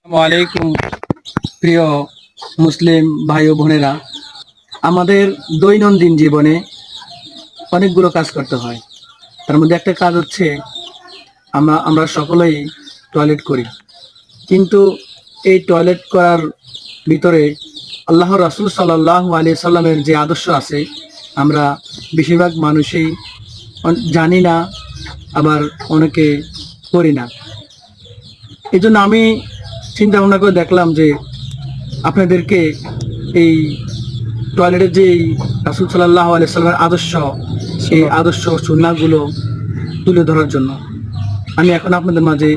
আসসালামু প্রিয় মুসলিম ভাই ও বোনেরা, আমাদের দৈনন্দিন জীবনে অনেকগুলো কাজ করতে হয়। তার মধ্যে একটা কাজ হচ্ছে আমরা সকলেই টয়লেট করি, কিন্তু এই টয়লেট করার ভিতরে আল্লাহ রাসূল সাল্লাল্লাহু আলাইহি সাল্লামের যে আদর্শ আছে আমরা বেশিরভাগ মানুষই জানি না, আবার অনেকে করি না। এই জন্য আমি চিন্তা ভাবনা করে দেখলাম যে আপনাদেরকে এই টয়লেটের যে রাসূল সাল্লাল্লাহু আলাইহি সাল্লামের আদর্শ, সেই আদর্শ সুন্নাহগুলো তুলে ধরার জন্য আমি এখন আপনাদের মাঝে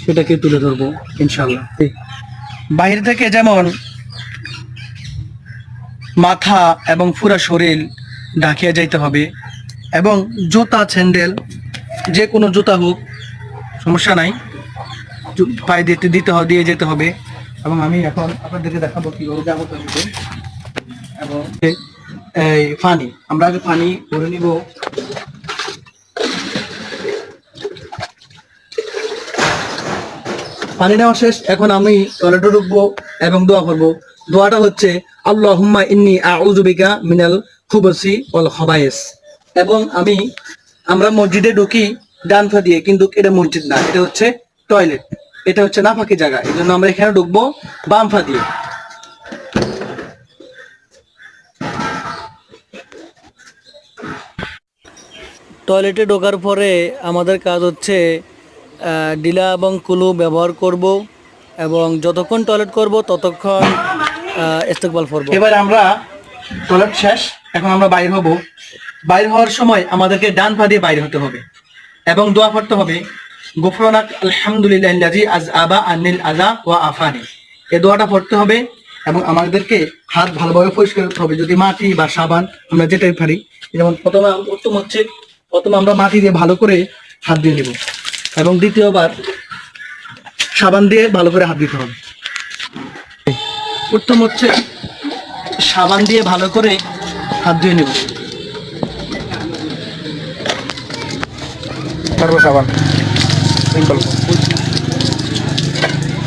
সেটাকে তুলে ধরবো ইনশাআল্লাহ। বাইরে থেকে যেমন মাথা এবং পুরো শরীর ঢাকিয়ে যাইতে হবে, এবং জুতা স্যান্ডেল যে কোনো জুতা হোক সমস্যা নাই, পায়ে দিয়ে যেতে হবে। এবং আমি এখন আপনাদেরকে দেখাবো কীভাবে যাবো। এবং এই পানি, আমরা আগে পানি ভরে নিব। পানি নেওয়া শেষ, এখন আমি টয়লেটে ঢুকবো এবং দোয়া করবো। দোয়াটা হচ্ছে আল্লাহুম্মা ইন্নী আউযু বিকা মিনাল খুবুসি ওয়াল খাবায়েস। এবং আমরা মসজিদে ঢুকি ডান পা দিয়ে, কিন্তু এটা মসজিদ না, এটা হচ্ছে টয়লেট, এটা হচ্ছে নাপাকি জায়গা। এই জন্য আমরা এখানে ঢুকবো বাম পা দিয়ে। টয়লেটে ঢোকার পরে আমাদের কাজ হচ্ছে ডিলা এবং কুলু ব্যবহার করব, এবং যতক্ষণ টয়লেট করব ততক্ষণ ইস্তেকবাল পড়ব। এবার আমরা টয়লেট শেষ, এখন আমরা বাইর হব। বাইর হওয়ার সময় আমাদেরকে ডান পা দিয়ে বাইর হতে হবে এবং দোয়া করতে হবে গুফরানাক আলহামদুলিল্লাহিল্লাযী আযআবা আনিল আযা ওয়া আফানি। এই দোয়াটা পড়তে হবে এবং আমাদেরকে হাত ভালোভাবে পরিষ্কার করতে হবে, যদি মাটি বা সাবান আমরা যেটাই পারি। যেমন প্রথমে আমরা মাটি দিয়ে ভালো করে হাত দিয়ে নেব, এবং দ্বিতীয়বার সাবান দিয়ে ভালো করে হাত দিতে হবে। প্রথম হচ্ছে সাবান দিয়ে ভালো করে হাত ধুয়ে নেব, সাবান,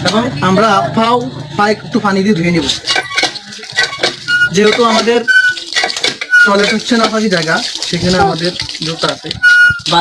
এবং আমরা পা একটু পানি দিয়ে ধুয়ে নেব। যেহেতু আমাদের টয়লেট হচ্ছে নাপাকি জায়গা, সেখানে আমাদের জুতা আছে বা